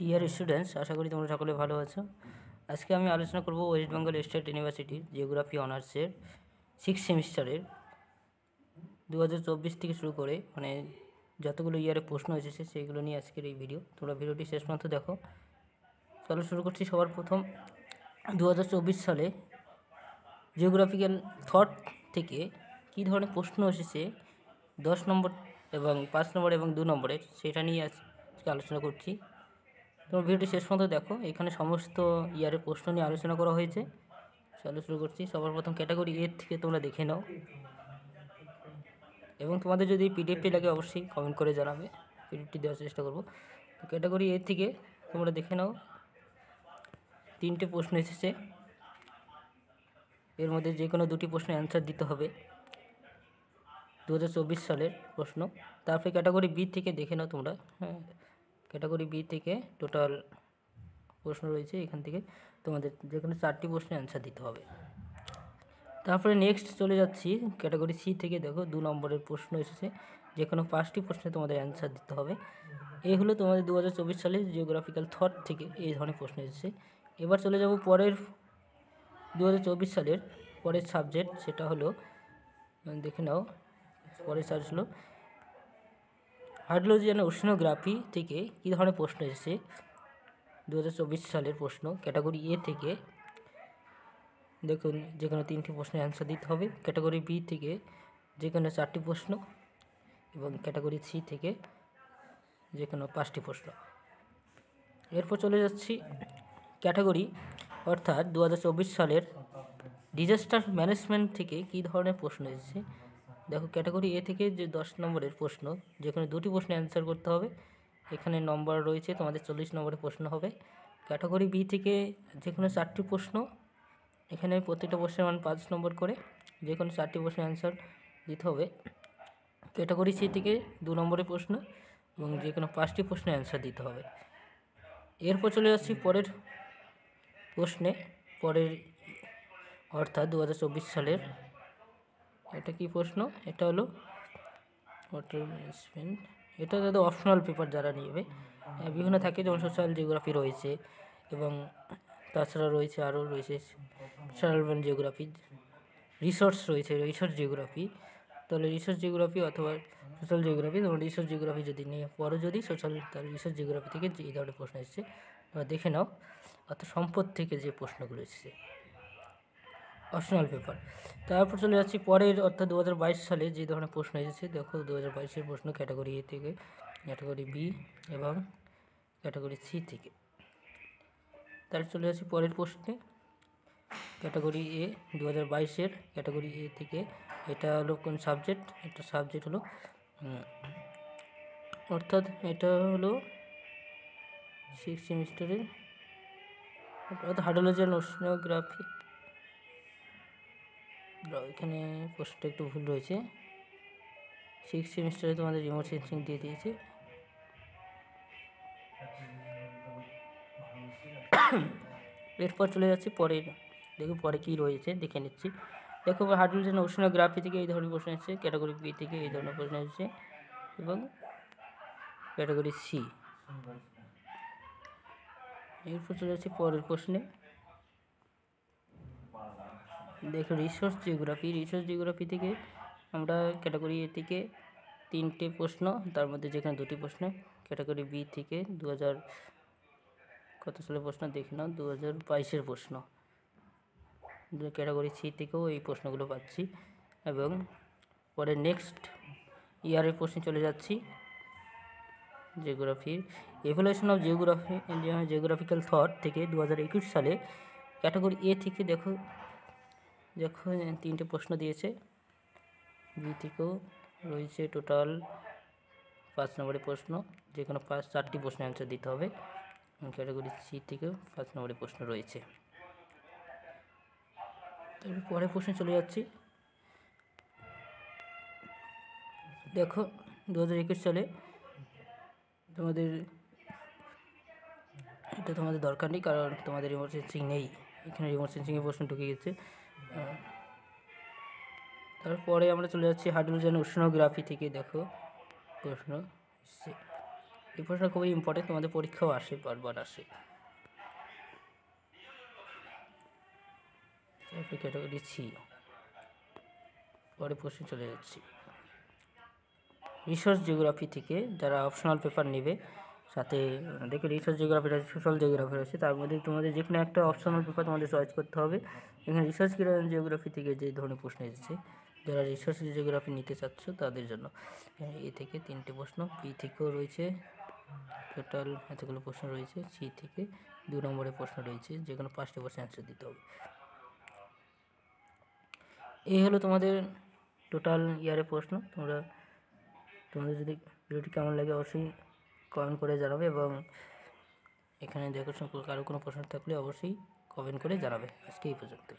Dear students, আশা করি তোমরা সকলে ভালো আছো। আজকে আমি আলোচনা করব ওয়েস্ট বেঙ্গল স্টেট ইউনিভার্সিটির জিওগ্রাফি অনার্সের 6th সেমিস্টারের 2024 থেকে শুরু করে যতগুলো ইয়ারে প্রশ্ন এসেছে সেইগুলো নিয়ে আজকের এই ভিডিও। তোমরা ভিডিওটি শেষ পর্যন্ত দেখো। চলো শুরু করছি। সবার প্রথম 2024 সালে জিওগ্রাফিক্যাল থট থেকে কী ধরনের প্রশ্ন এসেছে 10 নম্বর এবং 5 নম্বর এবং 2 নম্বরের, সেটা নিয়ে আজকে আলোচনা করছি। তোমার ভিডিওটি শেষ পর্যন্ত দেখো। এখানে সমস্ত ইয়ারের প্রশ্ন নিয়ে আলোচনা করা হয়েছে। চলো শুরু করছি। সবার প্রথম ক্যাটাগরি এ থেকে তোমরা দেখে নাও, এবং তোমাদের যদি পিডিএফটি লাগে অবশ্যই কমেন্ট করে জানাবে, পিডিএফটি দেওয়ার চেষ্টা করব। তো ক্যাটাগরি এ থেকে তোমরা দেখে নাও, 3টে প্রশ্ন এসেছে। এর মধ্যে যে কোনো 2টি প্রশ্নের অ্যান্সার দিতে হবে, 2024 সালের প্রশ্ন। তারপরে ক্যাটাগরি বি থেকে দেখে নাও তোমরা। ক্যাটাগরি বি থেকে টোটাল প্রশ্ন রয়েছে, এখান থেকে তোমাদের যে কোনো 4টি প্রশ্নের অ্যান্সার দিতে হবে। তারপরে নেক্সট চলে যাচ্ছি ক্যাটাগরি সি থেকে। দেখো 2 নম্বরের প্রশ্ন এসেছে, যে কোনো 5টি প্রশ্নে তোমাদের অ্যান্সার দিতে হবে। এই হলো তোমাদের 2024 সালের জিওগ্রাফিক্যাল থট থেকে এই ধরনের প্রশ্ন এসেছে। এবার চলে যাব পরের 2024 সালের পরের সাবজেক্ট, সেটা হলো, দেখে নাও পরের সাবজেক্ট হলো হাইড্রোলজি অ্যান্ড ওশেনোগ্রাফি থেকে কী ধরনের প্রশ্ন এসেছে 2024 সালের প্রশ্ন। ক্যাটাগরি এ থেকে দেখুন যে কোনো 3টি প্রশ্নের অ্যান্সার দিতে হবে। ক্যাটাগরি বি থেকে যে কোনো 4টি প্রশ্ন, এবং ক্যাটাগরি সি থেকে যে কোনো 5টি প্রশ্ন। এরপর চলে যাচ্ছি ক্যাটাগরি, অর্থাৎ 2024 সালের ডিজাস্টার ম্যানেজমেন্ট থেকে কী ধরনের প্রশ্ন এসেছে। দেখো ক্যাটাগরি এ থেকে যে 10 নম্বরের প্রশ্ন, যে কোনো 2টি প্রশ্নের অ্যান্সার করতে হবে। এখানে নম্বর রয়েছে, তোমাদের 40 নম্বরের প্রশ্ন হবে। ক্যাটাগরি বি থেকে যে কোনো 4টি প্রশ্ন, এখানে প্রত্যেকটা প্রশ্নের মান 5 নম্বর করে, যে কোনো 4টি প্রশ্নের অ্যান্সার দিতে হবে। ক্যাটাগরি সি থেকে 2 নম্বরের প্রশ্ন, এবং যে কোনো 5টি প্রশ্নের অ্যান্সার দিতে হবে। এরপর চলে যাচ্ছি পরের প্রশ্নে, অর্থাৎ 2024 সালের এটা কি প্রশ্ন, এটা হলো ওয়াটার ম্যানেজমেন্ট। এটা যাদের অপশনাল পেপার যারা নেবে, বিভিন্ন থাকে, যেমন সোশ্যাল জিওগ্রাফি রয়েছে, এবং তাছাড়া রয়েছে আরও রয়েছে সার্ভেন জিওগ্রাফি, রিসার্চ রয়েছে, রিসার্চ জিওগ্রাফি। তাহলে রিসার্চ জিওগ্রাফি অথবা সোশ্যাল জিওগ্রাফি, তোমরা রিসার্চ জিওগ্রাফি যদি নিয়ে পড়ো, যদি সোশ্যাল, তাহলে রিসার্চ জিওগ্রাফি থেকে যে এই ধরনের প্রশ্ন এসেছে তোমরা দেখে নাও। অর্থাৎ সম্পদ থেকে যে প্রশ্নগুলো এসেছে অপশনাল পেপার। তারপর চলে যাচ্ছি পরের, অর্থাৎ 2022 সালে যে ধরনের প্রশ্ন এসেছে। দেখো 2022-এর প্রশ্ন ক্যাটাগরি এ থেকে, ক্যাটাগরি বি এবং ক্যাটাগরি সি থেকে। তারপর চলে যাচ্ছি পরের প্রশ্নে, ক্যাটাগরি এ 2022-এর ক্যাটাগরি এ থেকে। এটা হলো কোন সাবজেক্ট, এটা সাবজেক্ট হলো, অর্থাৎ এটা হলো 6th সেমিস্টারের, অর্থাৎ হাইড্রোলজি অ্যান্ড ওশেনোগ্রাফি। এখানে প্রশ্নটা একটু ভুল রয়েছে, 6th সেমিস্টারে তোমাদের রিমোট সেন্সিং দিয়ে দিয়েছে। এরপর চলে যাচ্ছি পরের, দেখো পরে কী রয়েছে দেখে নিচ্ছি। দেখো হাইড্রোলজি অ্যান্ড ওশেনোগ্রাফি থেকে এই ধরনের প্রশ্ন এসেছে, ক্যাটাগরি বি থেকে এই ধরনের প্রশ্ন এসেছে, এবং ক্যাটাগরি সি। এরপর চলে যাচ্ছি পরের প্রশ্নে। দেখো রিসার্চ জিওগ্রাফি, রিসার্চ জিওগ্রাফি থেকে আমরা ক্যাটাগরি এ থেকে 3টে প্রশ্ন, তার মধ্যে যেখানে 2টি প্রশ্ন। ক্যাটাগরি বি থেকে 2000 কত সালের প্রশ্ন দেখে নাও, 2022-এর প্রশ্ন। ক্যাটাগরি সি থেকেও এই প্রশ্নগুলো পাচ্ছি, এবং পরে নেক্সট ইয়ারের প্রশ্নে চলে যাচ্ছি। জিওগ্রাফির এভ্যালুয়েশন অফ জিওগ্রাফিক্যাল থট থেকে 2021 সালে ক্যাটাগরি এ থেকে দেখো 3টে প্রশ্ন দিয়েছে। বি থেকেও রয়েছে টোটাল 5 নম্বরের প্রশ্ন, যে কোনো 4টি প্রশ্নের অ্যান্সার দিতে হবে। ক্যাটাগরি সি থেকেও 5 নম্বরের প্রশ্ন রয়েছে। তারপরে পরের প্রশ্নে চলে যাচ্ছি। দেখো 2021 সালে তোমাদের, এটা তোমাদের দরকার নেই, কারণ তোমাদের রিমোট সেন্সিং নেই, এখানে রিমোট সেন্সিংয়ের প্রশ্ন ঢুকে গেছে। তারপরে আমরা চলে যাচ্ছি হাইড্রোজেন ওশেনোগ্রাফি থেকে। দেখো প্রশ্ন এসছে, এই প্রশ্নটা খুবই ইম্পর্টেন্ট, তোমাদের পরীক্ষাও আসে, বারবার আসে। ক্যাটাগরি সি, পরে প্রশ্ন চলে যাচ্ছি। রিসার্চ জিওগ্রাফি থেকে যারা অপশনাল পেপার নেবে, সাথে দেখো রিসার্চ জিওগ্রাফি রয়েছে, সোশ্যাল জিওগ্রাফি রয়েছে, তার মধ্যে তোমাদের যে কোনো একটা অপশনাল পেপার তোমাদের চয়েস করতে হবে। এখানে রিসার্চ জিওগ্রাফি থেকে যে ধরনের প্রশ্ন এসেছে, যারা রিসার্চ জিওগ্রাফি নিতে চাচ্ছ তাদের জন্য এ থেকে 3টে প্রশ্ন, বি থেকেও রয়েছে টোটাল এতগুলো প্রশ্ন রয়েছে, সি থেকে 2 নম্বরের প্রশ্ন রয়েছে, যে কোনো 5টে প্রশ্ন অ্যান্সার দিতে হবে। এই হলো তোমাদের টোটাল ইয়ারের প্রশ্ন। তোমাদের যদি ভিডিওটি কেমন লাগে অবশ্যই কমেন্ট করে জানাবে, এবং এখানে দেখো কারো কোনো প্রশ্ন থাকলে অবশ্যই কমেন্ট করে জানাবে। আজকে এই পর্যন্ত।